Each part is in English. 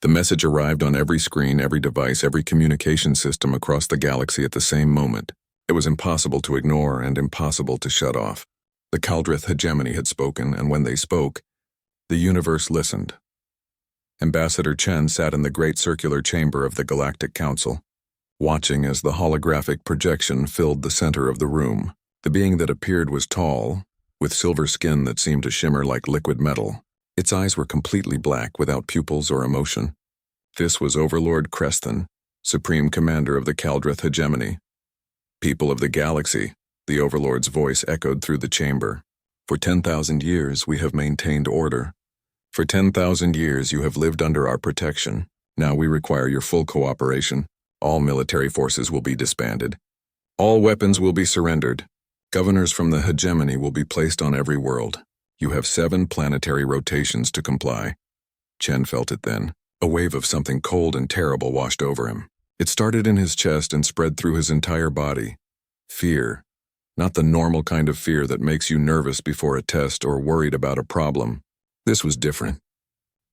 The message arrived on every screen, every device, every communication system across the galaxy at the same moment. It was impossible to ignore and impossible to shut off. The Kaldrith hegemony had spoken, and when they spoke, the universe listened. Ambassador Chen sat in the great circular chamber of the Galactic Council, watching as the holographic projection filled the center of the room. The being that appeared was tall, with silver skin that seemed to shimmer like liquid metal. Its eyes were completely black, without pupils or emotion. This was Overlord Creston, Supreme Commander of the Kaldrith hegemony. People of the galaxy, the Overlord's voice echoed through the chamber. For 10,000 years we have maintained order. For 10,000 years you have lived under our protection. Now we require your full cooperation. All military forces will be disbanded. All weapons will be surrendered. Governors from the hegemony will be placed on every world. You have 7 planetary rotations to comply. Chen felt it then. A wave of something cold and terrible washed over him. It started in his chest and spread through his entire body. Fear. Not the normal kind of fear that makes you nervous before a test or worried about a problem. This was different.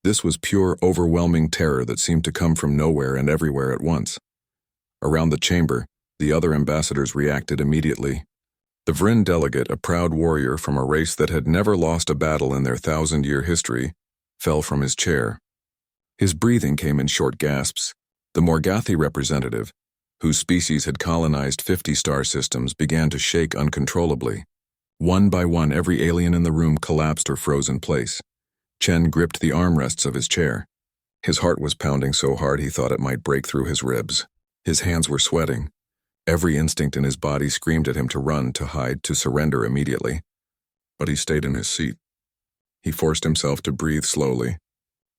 This was pure, overwhelming terror that seemed to come from nowhere and everywhere at once. Around the chamber, the other ambassadors reacted immediately. The Vryn delegate, a proud warrior from a race that had never lost a battle in their 1,000-year history, fell from his chair. His breathing came in short gasps. The Morgathi representative, whose species had colonized 50 star systems, began to shake uncontrollably. One by one, every alien in the room collapsed or froze in place. Chen gripped the armrests of his chair. His heart was pounding so hard he thought it might break through his ribs. His hands were sweating. Every instinct in his body screamed at him to run, to hide, to surrender immediately. But he stayed in his seat. He forced himself to breathe slowly.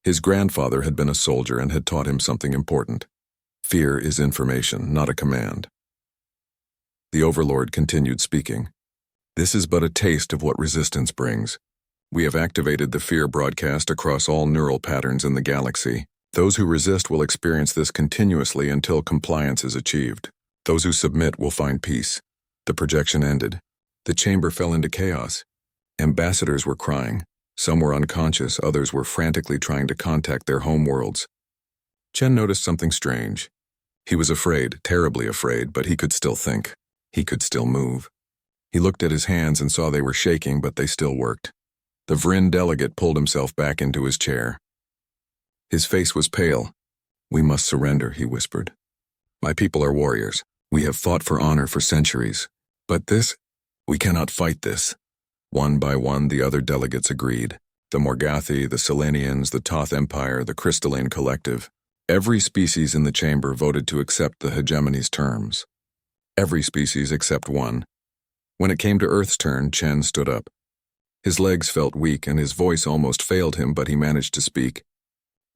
His grandfather had been a soldier and had taught him something important. Fear is information, not a command. The Overlord continued speaking. This is but a taste of what resistance brings. We have activated the fear broadcast across all neural patterns in the galaxy. Those who resist will experience this continuously until compliance is achieved. Those who submit will find peace. The projection ended. The chamber fell into chaos. Ambassadors were crying. Some were unconscious, others were frantically trying to contact their home worlds. Chen noticed something strange. He was afraid, terribly afraid, but he could still think. He could still move. He looked at his hands and saw they were shaking, but they still worked. The Vryn delegate pulled himself back into his chair. His face was pale. We must surrender, he whispered. My people are warriors. We have fought for honor for centuries. But this, we cannot fight this. One by one, the other delegates agreed. The Morgathi, the Selenians, the Toth Empire, the Crystalline Collective. Every species in the chamber voted to accept the hegemony's terms. Every species except one. When it came to Earth's turn, Chen stood up. His legs felt weak and his voice almost failed him, but he managed to speak.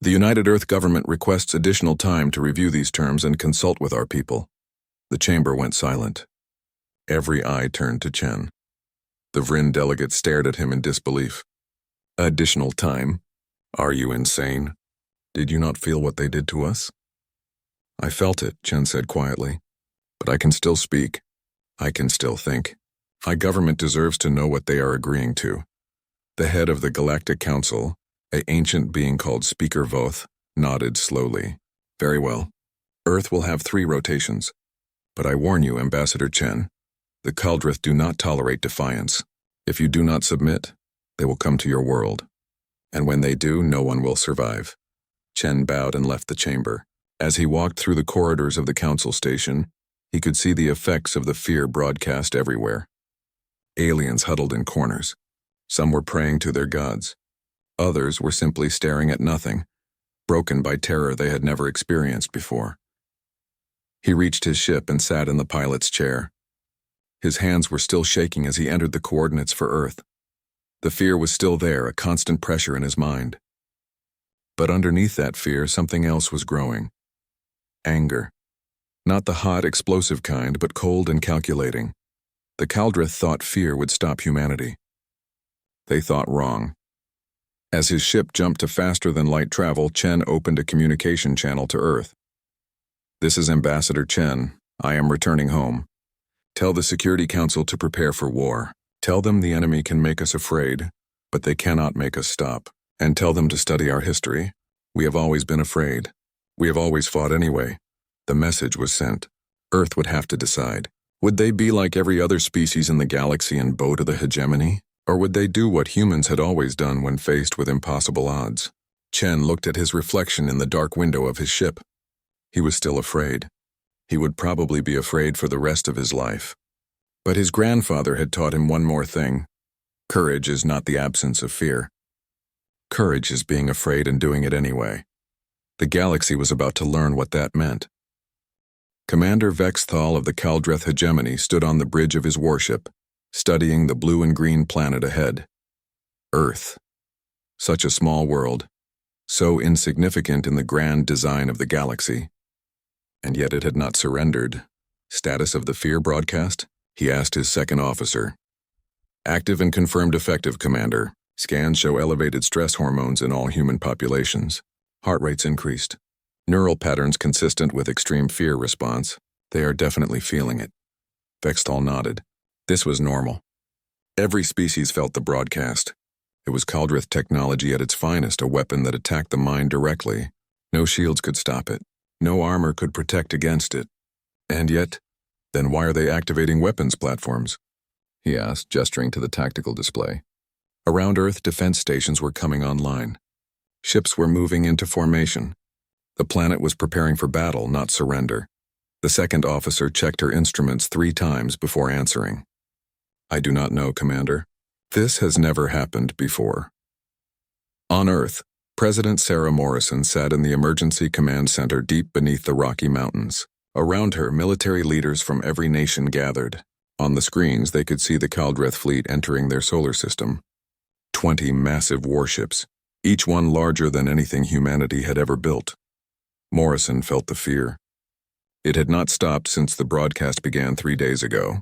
The United Earth government requests additional time to review these terms and consult with our people. The chamber went silent. Every eye turned to Chen. The Vryn delegate stared at him in disbelief. Additional time? Are you insane? Did you not feel what they did to us? I felt it, Chen said quietly. But I can still speak. I can still think. My government deserves to know what they are agreeing to. The head of the Galactic Council, an ancient being called Speaker Voth, nodded slowly. Very well. Earth will have 3 rotations. But I warn you, Ambassador Chen, the Kaldrith do not tolerate defiance. If you do not submit, they will come to your world. And when they do, no one will survive. Chen bowed and left the chamber. As he walked through the corridors of the council station, he could see the effects of the fear broadcast everywhere. Aliens huddled in corners. Some were praying to their gods. Others were simply staring at nothing, broken by terror they had never experienced before. He reached his ship and sat in the pilot's chair. His hands were still shaking as he entered the coordinates for Earth. The fear was still there, a constant pressure in his mind. But underneath that fear, something else was growing. Anger. Not the hot, explosive kind, but cold and calculating. The Kaldrith thought fear would stop humanity. They thought wrong. As his ship jumped to faster-than-light travel, Chen opened a communication channel to Earth. This is Ambassador Chen. I am returning home. Tell the Security Council to prepare for war. Tell them the enemy can make us afraid, but they cannot make us stop. And tell them to study our history. We have always been afraid. We have always fought anyway. The message was sent. Earth would have to decide. Would they be like every other species in the galaxy and bow to the hegemony? Or would they do what humans had always done when faced with impossible odds? Chen looked at his reflection in the dark window of his ship. He was still afraid. He would probably be afraid for the rest of his life. But his grandfather had taught him one more thing. Courage is not the absence of fear. Courage is being afraid and doing it anyway. The galaxy was about to learn what that meant. Commander Vexthal of the Kaldreth hegemony stood on the bridge of his warship, studying the blue and green planet ahead. Earth. Such a small world, so insignificant in the grand design of the galaxy. And yet it had not surrendered. Status of the fear broadcast? He asked his second officer. Active and confirmed effective, Commander. Scans show elevated stress hormones in all human populations. Heart rates increased. Neural patterns consistent with extreme fear response. They are definitely feeling it. Vexthal nodded. This was normal. Every species felt the broadcast. It was Kaldreth technology at its finest, a weapon that attacked the mind directly. No shields could stop it. No armor could protect against it. And yet, then why are they activating weapons platforms? He asked, gesturing to the tactical display. Around Earth, defense stations were coming online. Ships were moving into formation. The planet was preparing for battle, not surrender. The second officer checked her instruments 3 times before answering. I do not know, Commander. This has never happened before. On Earth, President Sarah Morrison sat in the Emergency Command Center deep beneath the Rocky Mountains. Around her, military leaders from every nation gathered. On the screens, they could see the Kaldreth fleet entering their solar system. 20 massive warships, each one larger than anything humanity had ever built. Morrison felt the fear. It had not stopped since the broadcast began 3 days ago.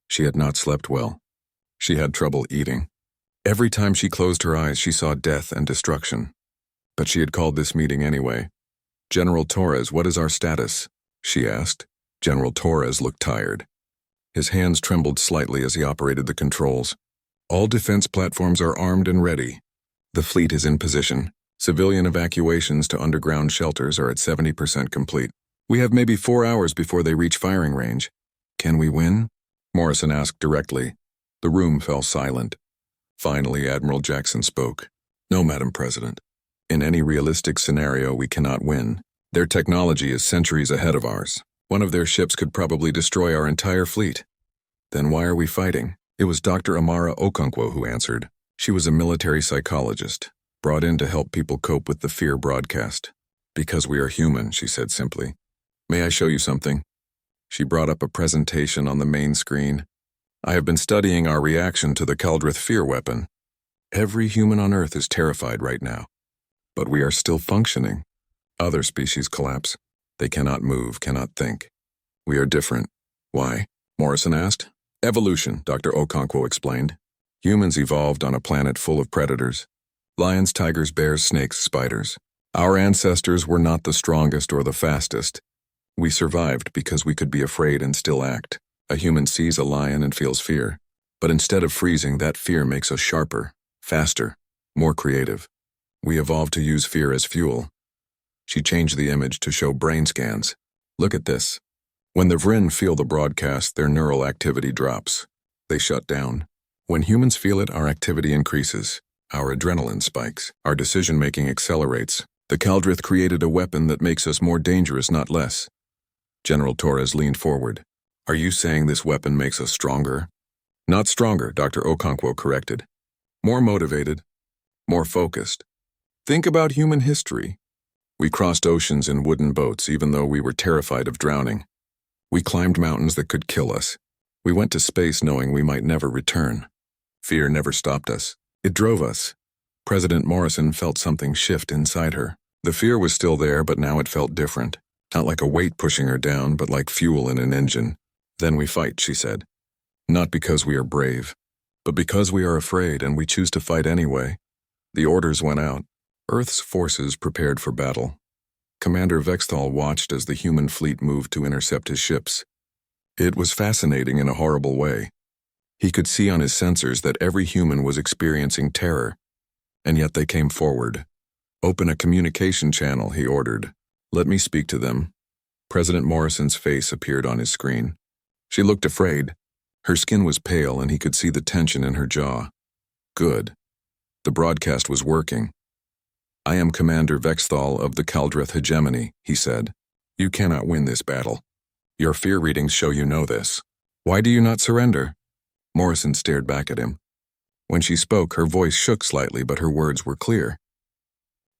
She had not slept well. She had trouble eating. Every time she closed her eyes, she saw death and destruction. But she had called this meeting anyway. General Torres, what is our status? She asked. General Torres looked tired. His hands trembled slightly as he operated the controls. All defense platforms are armed and ready. The fleet is in position. Civilian evacuations to underground shelters are at 70% complete. We have maybe 4 hours before they reach firing range. Can we win? Morrison asked directly. The room fell silent. Finally, Admiral Jackson spoke. No, Madam President. In any realistic scenario, we cannot win. Their technology is centuries ahead of ours. One of their ships could probably destroy our entire fleet. Then why are we fighting? It was Dr. Amara Okonkwo who answered. She was a military psychologist, brought in to help people cope with the fear broadcast. Because we are human, she said simply. May I show you something? She brought up a presentation on the main screen. I have been studying our reaction to the Kaldreth fear weapon. Every human on Earth is terrified right now. But we are still functioning. Other species collapse. They cannot move, cannot think. We are different. Why? Morrison asked. Evolution, Dr. Okonkwo explained. Humans evolved on a planet full of predators. Lions, tigers, bears, snakes, spiders. Our ancestors were not the strongest or the fastest. We survived because we could be afraid and still act. A human sees a lion and feels fear. But instead of freezing, that fear makes us sharper, faster, more creative. We evolved to use fear as fuel. She changed the image to show brain scans. Look at this. When the Vrin feel the broadcast, their neural activity drops. They shut down. When humans feel it, our activity increases. Our adrenaline spikes. Our decision-making accelerates. The Kaldreth created a weapon that makes us more dangerous, not less. General Torres leaned forward. Are you saying this weapon makes us stronger? Not stronger, Dr. Okonkwo corrected. More motivated. More focused. Think about human history. We crossed oceans in wooden boats even though we were terrified of drowning. We climbed mountains that could kill us. We went to space knowing we might never return. Fear never stopped us. It drove us. President Morrison felt something shift inside her. The fear was still there, but now it felt different. Not like a weight pushing her down, but like fuel in an engine. Then we fight, she said. Not because we are brave, but because we are afraid and we choose to fight anyway. The orders went out. Earth's forces prepared for battle. Commander Vexthal watched as the human fleet moved to intercept his ships. It was fascinating in a horrible way. He could see on his sensors that every human was experiencing terror, and yet they came forward. Open a communication channel, he ordered. Let me speak to them. President Morrison's face appeared on his screen. She looked afraid. Her skin was pale and he could see the tension in her jaw. Good. The broadcast was working. I am Commander Vexthal of the Caldrith Hegemony, he said. You cannot win this battle. Your fear readings show you know this. Why do you not surrender? Morrison stared back at him. When she spoke, her voice shook slightly, but her words were clear.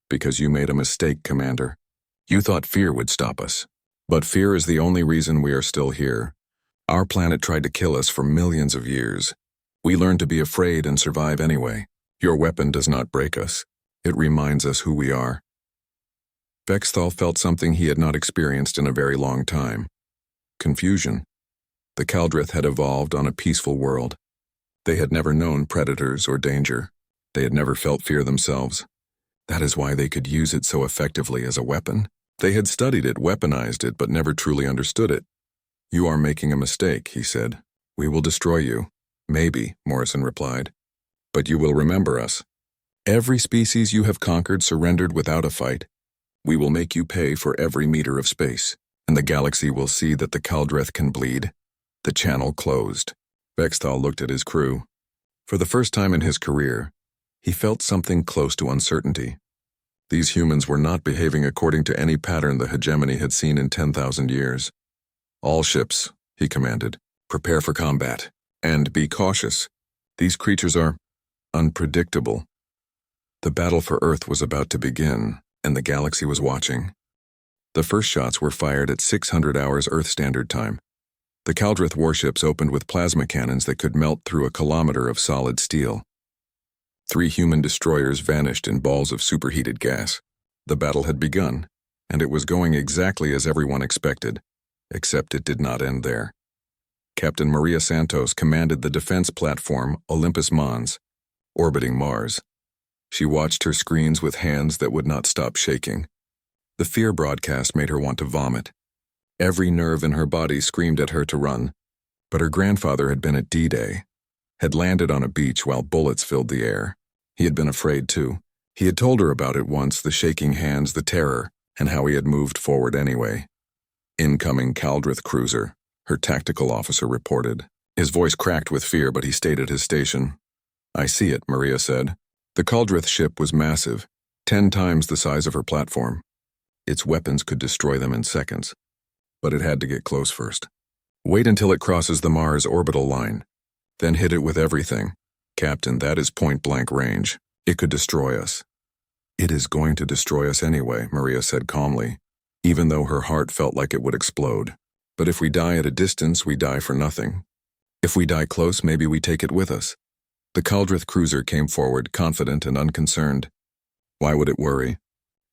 Because you made a mistake, Commander. You thought fear would stop us. But fear is the only reason we are still here. Our planet tried to kill us for millions of years. We learned to be afraid and survive anyway. Your weapon does not break us. It reminds us who we are. Vexthal felt something he had not experienced in a very long time. Confusion. The Caldrith had evolved on a peaceful world. They had never known predators or danger. They had never felt fear themselves. That is why they could use it so effectively as a weapon. They had studied it, weaponized it, but never truly understood it. You are making a mistake, he said. We will destroy you. Maybe, Morrison replied. But you will remember us. Every species you have conquered surrendered without a fight. We will make you pay for every meter of space, and the galaxy will see that the Caldrith can bleed. The channel closed. Vexthal looked at his crew. For the first time in his career, he felt something close to uncertainty. These humans were not behaving according to any pattern the hegemony had seen in 10,000 years. All ships, he commanded, prepare for combat, and be cautious. These creatures are unpredictable. The battle for Earth was about to begin, and the galaxy was watching. The first shots were fired at 600 hours Earth Standard Time. The Caldrith warships opened with plasma cannons that could melt through a kilometer of solid steel. 3 human destroyers vanished in balls of superheated gas. The battle had begun, and it was going exactly as everyone expected, except it did not end there. Captain Maria Santos commanded the defense platform Olympus Mons, orbiting Mars. She watched her screens with hands that would not stop shaking. The fear broadcast made her want to vomit. Every nerve in her body screamed at her to run, but her grandfather had been at D-Day, had landed on a beach while bullets filled the air. He had been afraid too. He had told her about it once, the shaking hands, the terror, and how he had moved forward anyway. Incoming Caldrith cruiser, her tactical officer reported. His voice cracked with fear, but he stayed at his station. I see it, Maria said. The Caldrith ship was massive, 10 times the size of her platform. Its weapons could destroy them in seconds. But it had to get close first. Wait until it crosses the Mars orbital line. Then hit it with everything. Captain, that is point-blank range. It could destroy us. It is going to destroy us anyway, Maria said calmly, even though her heart felt like it would explode. But if we die at a distance, we die for nothing. If we die close, maybe we take it with us. The Caldrith cruiser came forward, confident and unconcerned. Why would it worry?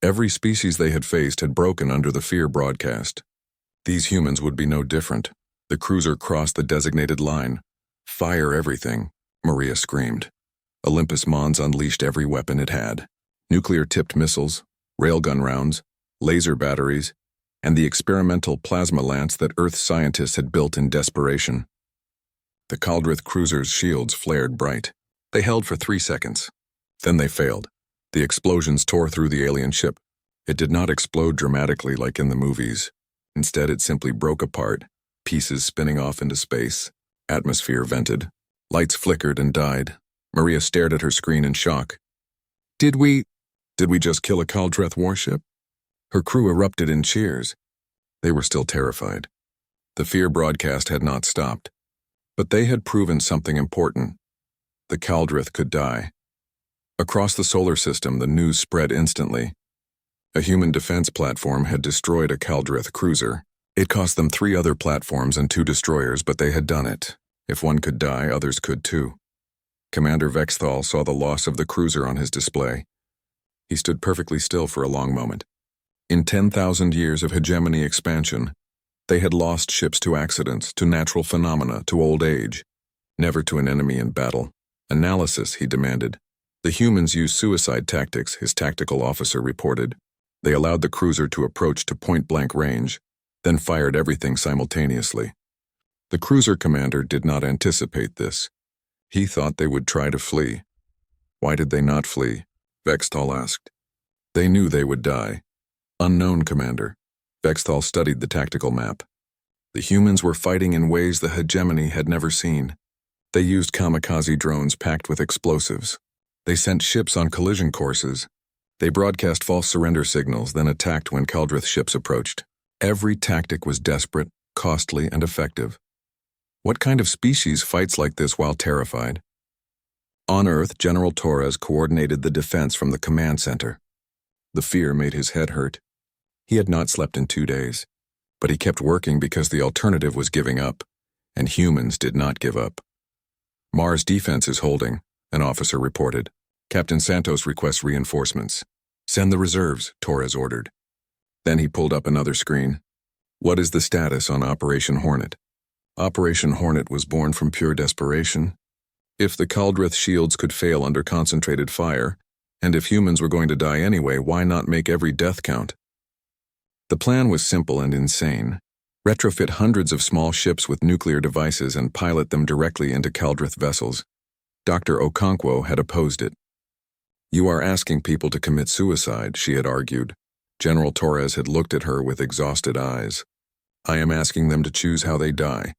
Every species they had faced had broken under the fear broadcast. These humans would be no different. The cruiser crossed the designated line. Fire everything, Maria screamed. Olympus Mons unleashed every weapon it had. Nuclear-tipped missiles, railgun rounds, laser batteries, and the experimental plasma lance that Earth scientists had built in desperation. The Caldrith cruiser's shields flared bright. They held for 3 seconds. Then they failed. The explosions tore through the alien ship. It did not explode dramatically like in the movies. Instead, it simply broke apart, pieces spinning off into space. Atmosphere vented. Lights flickered and died. Maria stared at her screen in shock. Did we just kill a Caldrith warship? Her crew erupted in cheers. They were still terrified. The fear broadcast had not stopped. But they had proven something important. The Caldrith could die. Across the solar system, the news spread instantly. A human defense platform had destroyed a Caldrith cruiser. It cost them 3 other platforms and 2 destroyers, but they had done it. If one could die, others could too. Commander Vexthal saw the loss of the cruiser on his display. He stood perfectly still for a long moment. In 10,000 years of hegemony expansion, they had lost ships to accidents, to natural phenomena, to old age. Never to an enemy in battle. Analysis, he demanded. The humans used suicide tactics, his tactical officer reported. They allowed the cruiser to approach to point-blank range, then fired everything simultaneously. The cruiser commander did not anticipate this. He thought they would try to flee. Why did they not flee? Vexthal asked. They knew they would die. Unknown, Commander. Vexthal studied the tactical map. The humans were fighting in ways the hegemony had never seen. They used kamikaze drones packed with explosives. They sent ships on collision courses. They broadcast false surrender signals, then attacked when Kaldrith ships approached. Every tactic was desperate, costly, and effective. What kind of species fights like this while terrified? On Earth, General Torres coordinated the defense from the command center. The fear made his head hurt. He had not slept in 2 days, but he kept working because the alternative was giving up, and humans did not give up. Mars defense is holding, an officer reported. Captain Santos requests reinforcements. Send the reserves, Torres ordered. Then he pulled up another screen. What is the status on Operation Hornet? Operation Hornet was born from pure desperation. If the Kaldrith shields could fail under concentrated fire, and if humans were going to die anyway, why not make every death count? The plan was simple and insane. Retrofit hundreds of small ships with nuclear devices and pilot them directly into Kaldrith vessels. Dr. Okonkwo had opposed it. You are asking people to commit suicide, she had argued. General Torres had looked at her with exhausted eyes. I am asking them to choose how they die.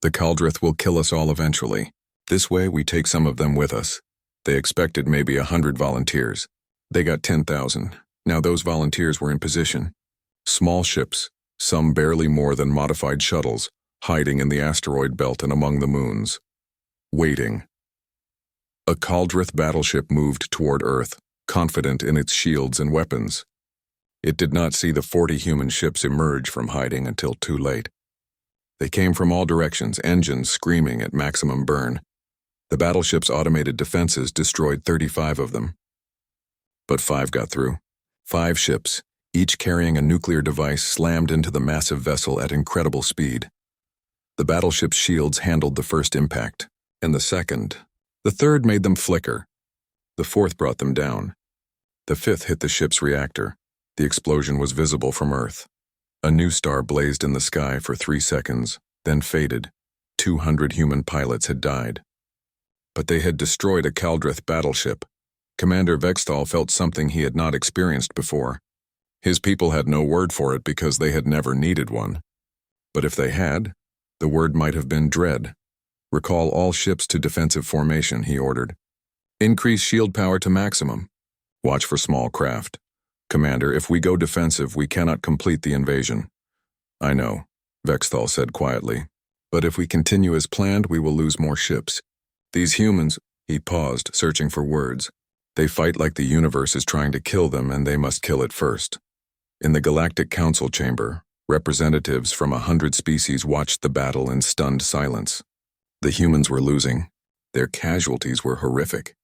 The Kaldrith will kill us all eventually. This way we take some of them with us. They expected maybe 100 volunteers. They got 10,000. Now those volunteers were in position. Small ships, some barely more than modified shuttles, hiding in the asteroid belt and among the moons. Waiting. A Kaldrith battleship moved toward Earth, confident in its shields and weapons. It did not see the 40 human ships emerge from hiding until too late. They came from all directions, engines screaming at maximum burn. The battleship's automated defenses destroyed 35 of them. But 5 got through. 5 ships, each carrying a nuclear device, slammed into the massive vessel at incredible speed. The battleship's shields handled the first impact, and the second. The third made them flicker. The fourth brought them down. The fifth hit the ship's reactor. The explosion was visible from Earth. A new star blazed in the sky for 3 seconds, then faded. 200 human pilots had died. But they had destroyed a Kaldrith battleship. Commander Vexthal felt something he had not experienced before. His people had no word for it because they had never needed one. But if they had, the word might have been dread. Recall all ships to defensive formation, he ordered. Increase shield power to maximum. Watch for small craft. Commander, if we go defensive, we cannot complete the invasion. I know, Vexthal said quietly. But if we continue as planned, we will lose more ships. These humans, he paused, searching for words. They fight like the universe is trying to kill them, and they must kill it first. In the Galactic Council chamber, representatives from 100 species watched the battle in stunned silence. The humans were losing. Their casualties were horrific.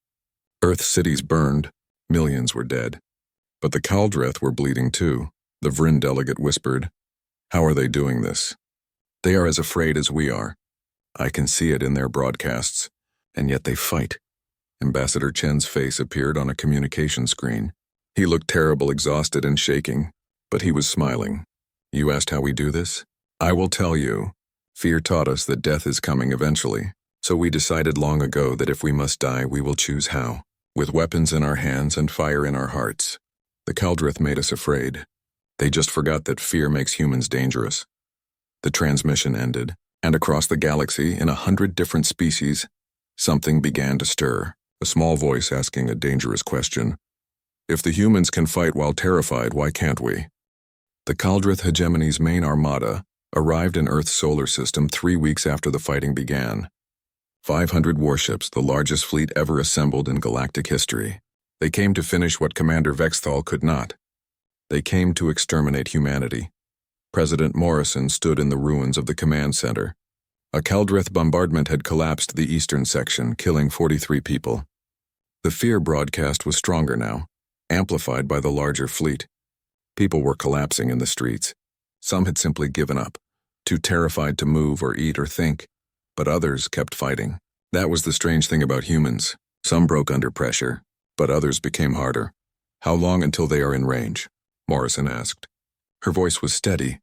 Earth cities burned. Millions were dead. But the Kaldrith were bleeding too, the Vryn delegate whispered. How are they doing this? They are as afraid as we are. I can see it in their broadcasts. And yet they fight. Ambassador Chen's face appeared on a communication screen. He looked terrible, exhausted and shaking, but he was smiling. You asked how we do this? I will tell you. Fear taught us that death is coming eventually, so we decided long ago that if we must die, we will choose how. With weapons in our hands and fire in our hearts. The Kaldrith made us afraid. They just forgot that fear makes humans dangerous. The transmission ended, and across the galaxy, in 100 different species, something began to stir, a small voice asking a dangerous question. If the humans can fight while terrified, why can't we? The Kaldrith hegemony's main armada arrived in Earth's solar system 3 weeks after the fighting began. 500 warships, the largest fleet ever assembled in galactic history. They came to finish what Commander Vexthal could not. They came to exterminate humanity. President Morrison stood in the ruins of the command center. A Kaldrith bombardment had collapsed the eastern section, killing 43 people. The fear broadcast was stronger now, amplified by the larger fleet. People were collapsing in the streets. Some had simply given up, too terrified to move or eat or think, but others kept fighting. That was the strange thing about humans. Some broke under pressure, but others became harder. How long until they are in range? Morrison asked. Her voice was steady,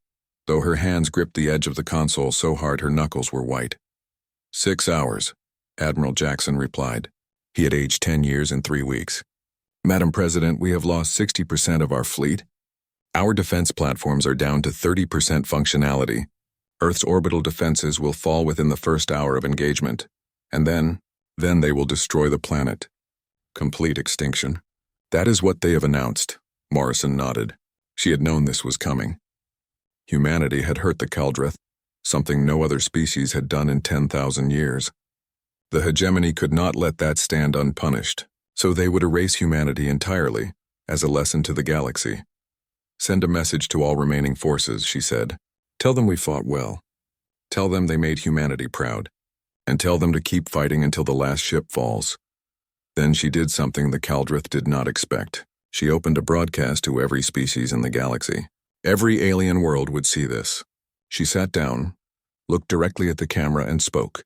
though her hands gripped the edge of the console so hard her knuckles were white. 6 hours, Admiral Jackson replied. He had aged 10 years in 3 weeks. Madam President, we have lost 60% of our fleet. Our defense platforms are down to 30% functionality. Earth's orbital defenses will fall within the first hour of engagement. And then they will destroy the planet. Complete extinction. That is what they have announced. Morrison nodded. She had known this was coming. Humanity had hurt the Caldrith, something no other species had done in 10,000 years. The hegemony could not let that stand unpunished, so they would erase humanity entirely, as a lesson to the galaxy. Send a message to all remaining forces, she said. Tell them we fought well. Tell them they made humanity proud. And tell them to keep fighting until the last ship falls. Then she did something the Caldrith did not expect. She opened a broadcast to every species in the galaxy. Every alien world would see this. She sat down, looked directly at the camera and spoke.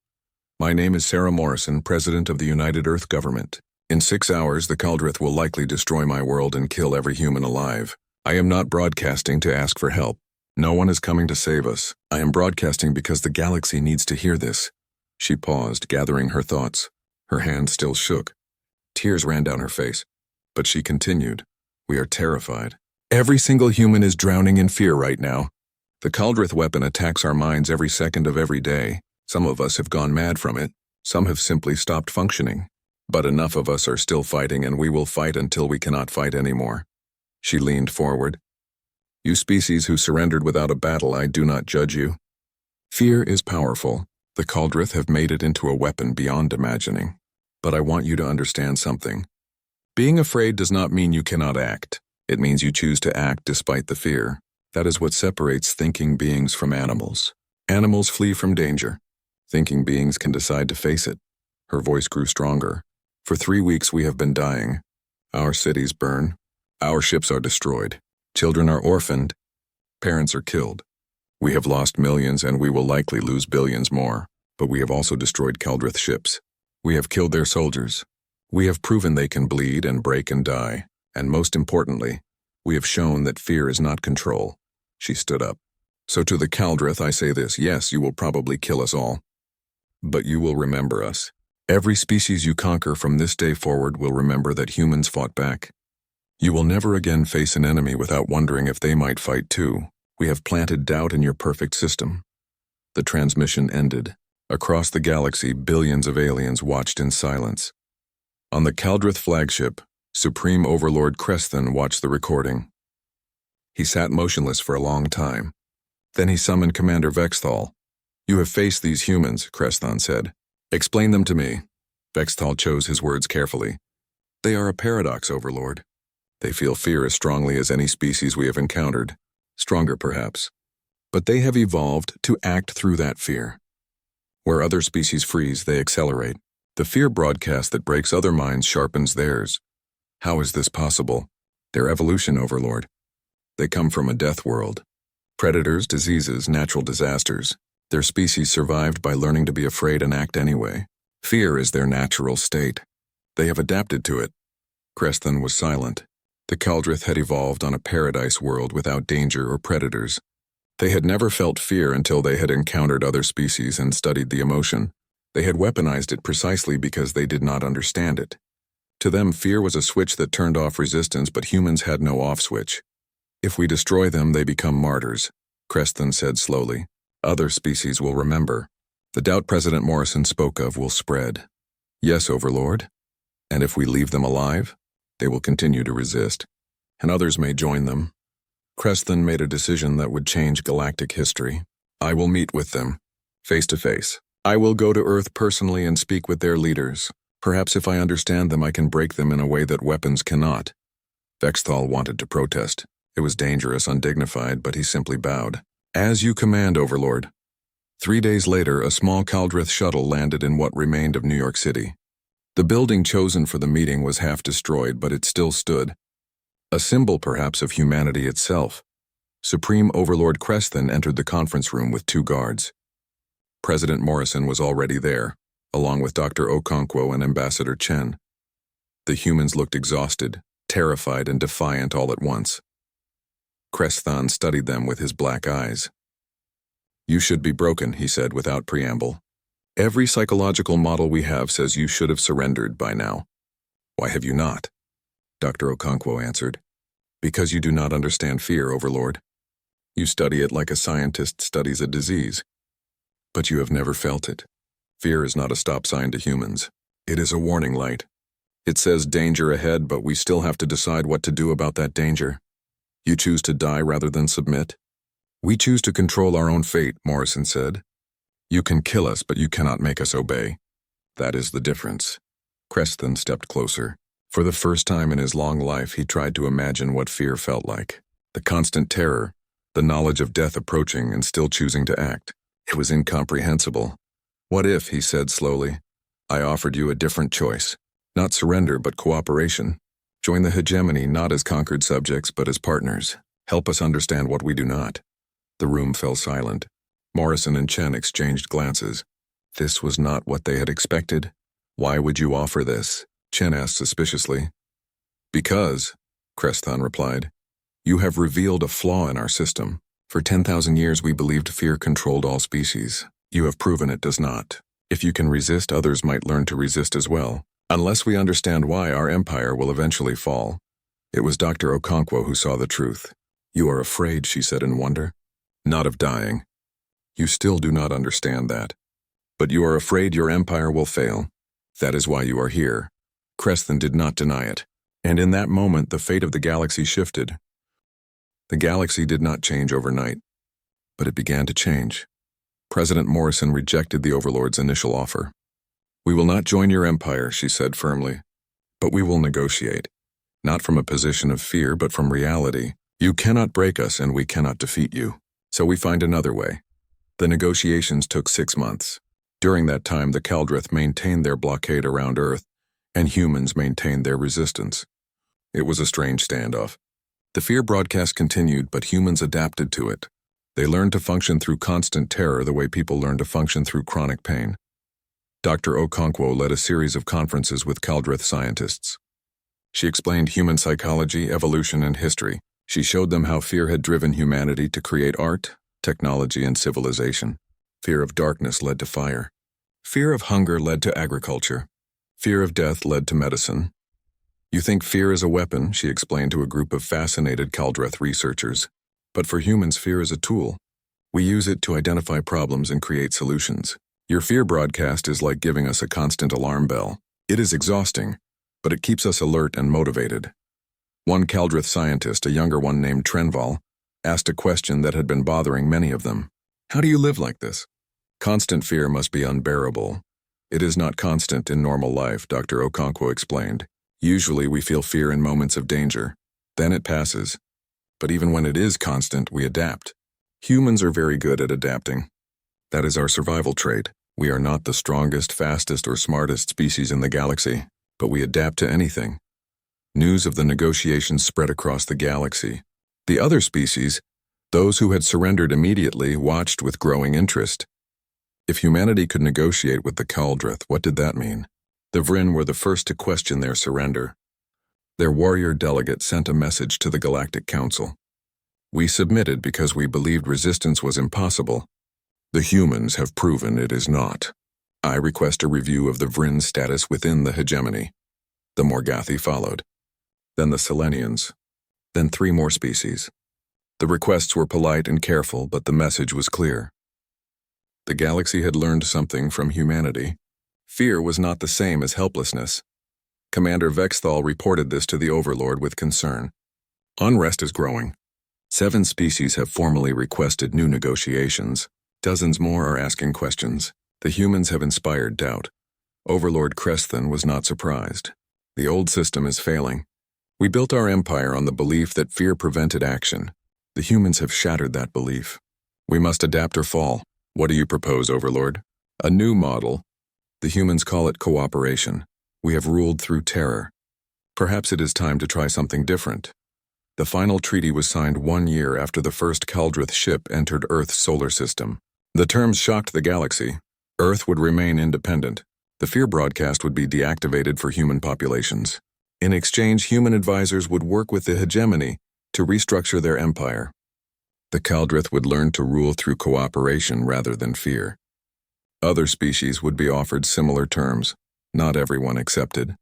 My name is Sarah Morrison, President of the United Earth Government. In 6 hours, the Caldrith will likely destroy my world and kill every human alive. I am not broadcasting to ask for help. No one is coming to save us. I am broadcasting because the galaxy needs to hear this. She paused, gathering her thoughts. Her hand still shook. Tears ran down her face. But she continued. We are terrified. Every single human is drowning in fear right now. The Caldrith weapon attacks our minds every second of every day. Some of us have gone mad from it. Some have simply stopped functioning. But enough of us are still fighting, and we will fight until we cannot fight anymore. She leaned forward. You species who surrendered without a battle, I do not judge you. Fear is powerful. The Caldrith have made it into a weapon beyond imagining. But I want you to understand something. Being afraid does not mean you cannot act. It means you choose to act despite the fear. That is what separates thinking beings from animals. Animals flee from danger. Thinking beings can decide to face it. Her voice grew stronger. For 3 weeks we have been dying. Our cities burn. Our ships are destroyed. Children are orphaned. Parents are killed. We have lost millions, and we will likely lose billions more. But we have also destroyed Caldrith ships. We have killed their soldiers. We have proven they can bleed and break and die. And most importantly, we have shown that fear is not control. She stood up. So to the Caldrith I say this, yes, you will probably kill us all. But you will remember us. Every species you conquer from this day forward will remember that humans fought back. You will never again face an enemy without wondering if they might fight too. We have planted doubt in your perfect system. The transmission ended. Across the galaxy, billions of aliens watched in silence. On the Caldrith flagship, Supreme Overlord Creston watched the recording. He sat motionless for a long time. Then he summoned Commander Vexthal. You have faced these humans, Creston said. Explain them to me. Vexthal chose his words carefully. They are a paradox, Overlord. They feel fear as strongly as any species we have encountered. Stronger, perhaps. But they have evolved to act through that fear. Where other species freeze, they accelerate. The fear broadcast that breaks other minds sharpens theirs. How is this possible? Their evolution, Overlord. They come from a death world. Predators, diseases, natural disasters. Their species survived by learning to be afraid and act anyway. Fear is their natural state. They have adapted to it. Creston was silent. The Caldrith had evolved on a paradise world without danger or predators. They had never felt fear until they had encountered other species and studied the emotion. They had weaponized it precisely because they did not understand it. To them, fear was a switch that turned off resistance, but humans had no off switch. If we destroy them, they become martyrs, Creston said slowly. Other species will remember. The doubt President Morrison spoke of will spread. Yes, Overlord. And if we leave them alive, they will continue to resist, and others may join them. Creston made a decision that would change galactic history. I will meet with them, face to face. I will go to Earth personally and speak with their leaders. Perhaps if I understand them, I can break them in a way that weapons cannot. Vexthal wanted to protest. It was dangerous, undignified, but he simply bowed. As you command, Overlord. 3 days later, a small Caldrith shuttle landed in what remained of New York City. The building chosen for the meeting was half destroyed, but it still stood. A symbol, perhaps, of humanity itself. Supreme Overlord Creston entered the conference room with 2 guards. President Morrison was already there, along with Dr. Okonkwo and Ambassador Chen. The humans looked exhausted, terrified, and defiant all at once. Creston studied them with his black eyes. You should be broken, he said without preamble. Every psychological model we have says you should have surrendered by now. Why have you not? Dr. Okonkwo answered. Because you do not understand fear, Overlord. You study it like a scientist studies a disease. But you have never felt it. Fear is not a stop sign to humans. It is a warning light. It says danger ahead, but we still have to decide what to do about that danger. You choose to die rather than submit. We choose to control our own fate, Morrison said. You can kill us, but you cannot make us obey. That is the difference. Creston stepped closer. For the first time in his long life, he tried to imagine what fear felt like. The constant terror, the knowledge of death approaching and still choosing to act. It was incomprehensible. What if, he said slowly, I offered you a different choice? Not surrender, but cooperation. Join the hegemony not as conquered subjects, but as partners. Help us understand what we do not. The room fell silent. Morrison and Chen exchanged glances. This was not what they had expected. Why would you offer this? Chen asked suspiciously. Because, Creston replied, you have revealed a flaw in our system. For 10,000 years we believed fear controlled all species. You have proven it does not. If you can resist, others might learn to resist as well. Unless we understand why, our empire will eventually fall. It was Dr. Okonkwo who saw the truth. You are afraid, she said in wonder. Not of dying. You still do not understand that. But you are afraid your empire will fail. That is why you are here. Creston did not deny it. And in that moment, the fate of the galaxy shifted. The galaxy did not change overnight, but it began to change. President Morrison rejected the Overlord's initial offer. We will not join your empire, she said firmly. But we will negotiate. Not from a position of fear, but from reality. You cannot break us and we cannot defeat you. So we find another way. The negotiations took 6 months. During that time, the Kaldrith maintained their blockade around Earth, and humans maintained their resistance. It was a strange standoff. The fear broadcast continued, but humans adapted to it. They learned to function through constant terror the way people learn to function through chronic pain. Dr. Okonkwo led a series of conferences with Kaldrith scientists. She explained human psychology, evolution, and history. She showed them how fear had driven humanity to create art, technology, and civilization. Fear of darkness led to fire. Fear of hunger led to agriculture. Fear of death led to medicine. You think fear is a weapon, she explained to a group of fascinated Kaldrith researchers. But for humans, fear is a tool. We use it to identify problems and create solutions. Your fear broadcast is like giving us a constant alarm bell. It is exhausting, but it keeps us alert and motivated. One Kaldrith scientist, a younger one named Trembled, asked a question that had been bothering many of them. How do you live like this? Constant fear must be unbearable. It is not constant in normal life, Dr. Okonkwo explained. Usually we feel fear in moments of danger. Then it passes. But even when it is constant, we adapt. Humans are very good at adapting. That is our survival trait. We are not the strongest, fastest, or smartest species in the galaxy, but we adapt to anything. News of the negotiations spread across the galaxy. The other species, those who had surrendered immediately, watched with growing interest. If humanity could negotiate with the Kaldrith, what did that mean? The Vryn were the first to question their surrender. Their warrior delegate sent a message to the Galactic Council. We submitted because we believed resistance was impossible. The humans have proven it is not. I request a review of the Vryn's status within the hegemony. The Morgathi followed. Then the Selenians. Then 3 more species. The requests were polite and careful, but the message was clear. The galaxy had learned something from humanity. Fear was not the same as helplessness. Commander Vexthal reported this to the Overlord with concern. Unrest is growing. 7 species have formally requested new negotiations. Dozens more are asking questions. The humans have inspired doubt. Overlord Creston was not surprised. The old system is failing. We built our empire on the belief that fear prevented action. The humans have shattered that belief. We must adapt or fall. What do you propose, Overlord? A new model. The humans call it cooperation. We have ruled through terror. Perhaps it is time to try something different. The final treaty was signed 1 year after the first Kaldrith ship entered Earth's solar system. The terms shocked the galaxy. Earth would remain independent. The fear broadcast would be deactivated for human populations. In exchange, human advisors would work with the hegemony to restructure their empire. The Kaldrith would learn to rule through cooperation rather than fear. Other species would be offered similar terms. Not everyone accepted.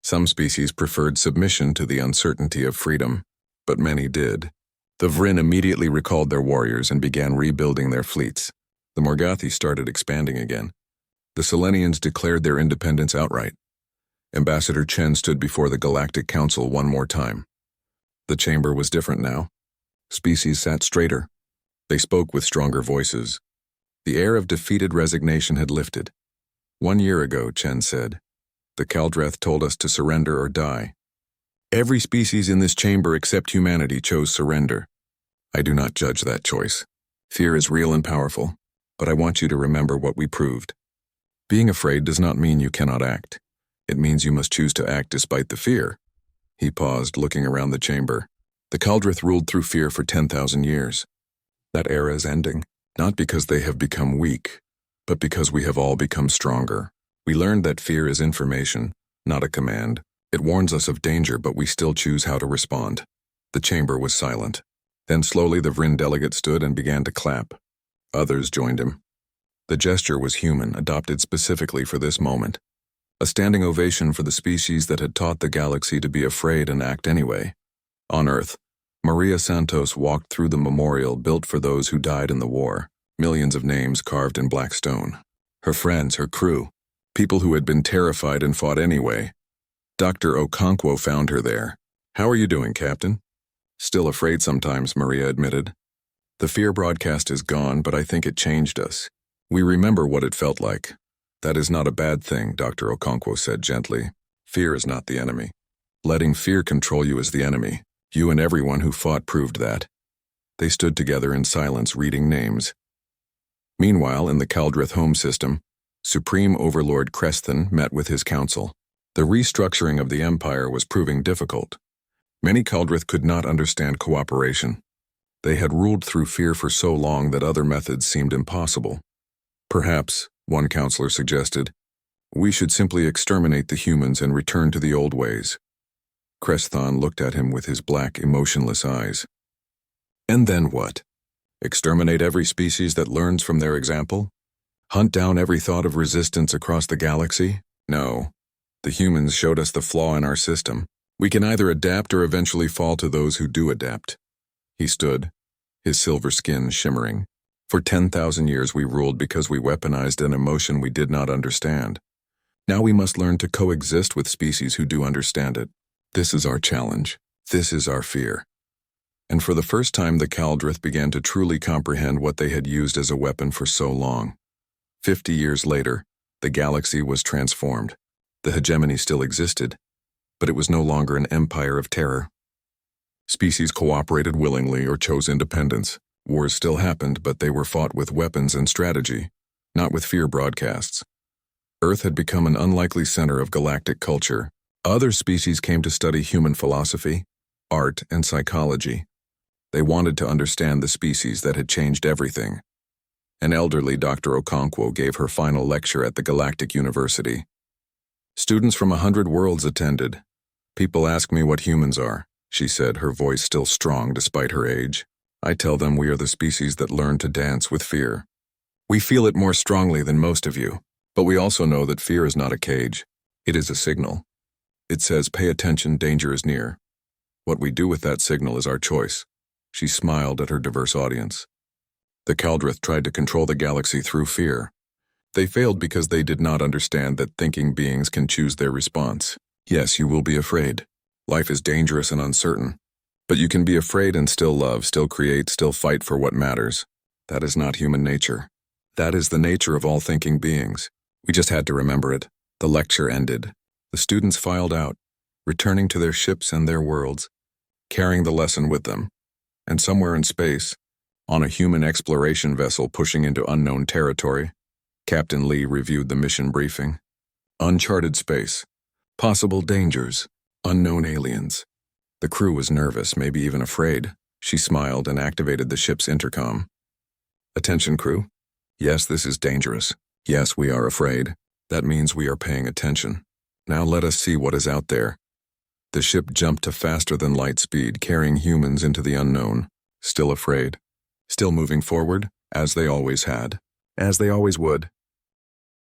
Some species preferred submission to the uncertainty of freedom, but many did. The Vryn immediately recalled their warriors and began rebuilding their fleets. The Morgathi started expanding again. The Selenians declared their independence outright. Ambassador Chen stood before the Galactic Council one more time. The chamber was different now. Species sat straighter. They spoke with stronger voices. The air of defeated resignation had lifted. 1 year ago, Chen said, the Kaldreth told us to surrender or die. Every species in this chamber except humanity chose surrender. I do not judge that choice. Fear is real and powerful, but I want you to remember what we proved. Being afraid does not mean you cannot act. It means you must choose to act despite the fear. He paused, looking around the chamber. The Kaldreth ruled through fear for 10,000 years. That era is ending, not because they have become weak, but because we have all become stronger. We learned that fear is information, not a command. It warns us of danger, but we still choose how to respond. The chamber was silent. Then slowly the Vryn delegate stood and began to clap. Others joined him. The gesture was human, adopted specifically for this moment. A standing ovation for the species that had taught the galaxy to be afraid and act anyway. On Earth, Maria Santos walked through the memorial built for those who died in the war, millions of names carved in black stone. Her friends, her crew, people who had been terrified and fought anyway. Dr. Okonkwo found her there. "How are you doing, Captain?" "Still afraid sometimes," Maria admitted. "The fear broadcast is gone, but I think it changed us. We remember what it felt like." "That is not a bad thing," Dr. Okonkwo said gently. "Fear is not the enemy. Letting fear control you is the enemy. You and everyone who fought proved that." They stood together in silence, reading names. Meanwhile, in the Kaldreth home system, Supreme Overlord Kresthon met with his council. The restructuring of the empire was proving difficult. Many Kaldreth could not understand cooperation. They had ruled through fear for so long that other methods seemed impossible. "Perhaps," one counselor suggested, "we should simply exterminate the humans and return to the old ways." Kresthon looked at him with his black, emotionless eyes. "And then what? Exterminate every species that learns from their example? Hunt down every thought of resistance across the galaxy? No. The humans showed us the flaw in our system. We can either adapt or eventually fall to those who do adapt." He stood, his silver skin shimmering. "For 10,000 years we ruled because we weaponized an emotion we did not understand. Now we must learn to coexist with species who do understand it. This is our challenge. This is our fear." And for the first time the Kaldreth began to truly comprehend what they had used as a weapon for so long. 50 years later, the galaxy was transformed. The hegemony still existed, but it was no longer an empire of terror. Species cooperated willingly or chose independence. Wars still happened, but they were fought with weapons and strategy, not with fear broadcasts. Earth had become an unlikely center of galactic culture. Other species came to study human philosophy, art, and psychology. They wanted to understand the species that had changed everything. An elderly Dr. Okonkwo gave her final lecture at the Galactic University. Students from 100 worlds attended. "People ask me what humans are," she said, her voice still strong despite her age. "I tell them we are the species that learn to dance with fear. We feel it more strongly than most of you, but we also know that fear is not a cage. It is a signal. It says, 'Pay attention, danger is near.' What we do with that signal is our choice." She smiled at her diverse audience. The Kaldreth tried to control the galaxy through fear. They failed because they did not understand that thinking beings can choose their response. Yes, you will be afraid. Life is dangerous and uncertain. But you can be afraid and still love, still create, still fight for what matters. That is not human nature. That is the nature of all thinking beings. We just had to remember it. The lecture ended. The students filed out, returning to their ships and their worlds, carrying the lesson with them. And somewhere in space, on a human exploration vessel pushing into unknown territory, Captain Lee reviewed the mission briefing. Uncharted space. Possible dangers. Unknown aliens. The crew was nervous, maybe even afraid. She smiled and activated the ship's intercom. "Attention, crew. Yes, this is dangerous. Yes, we are afraid. That means we are paying attention. Now let us see what is out there." The ship jumped to faster than light speed, carrying humans into the unknown. Still afraid. Still moving forward, as they always had. As they always would.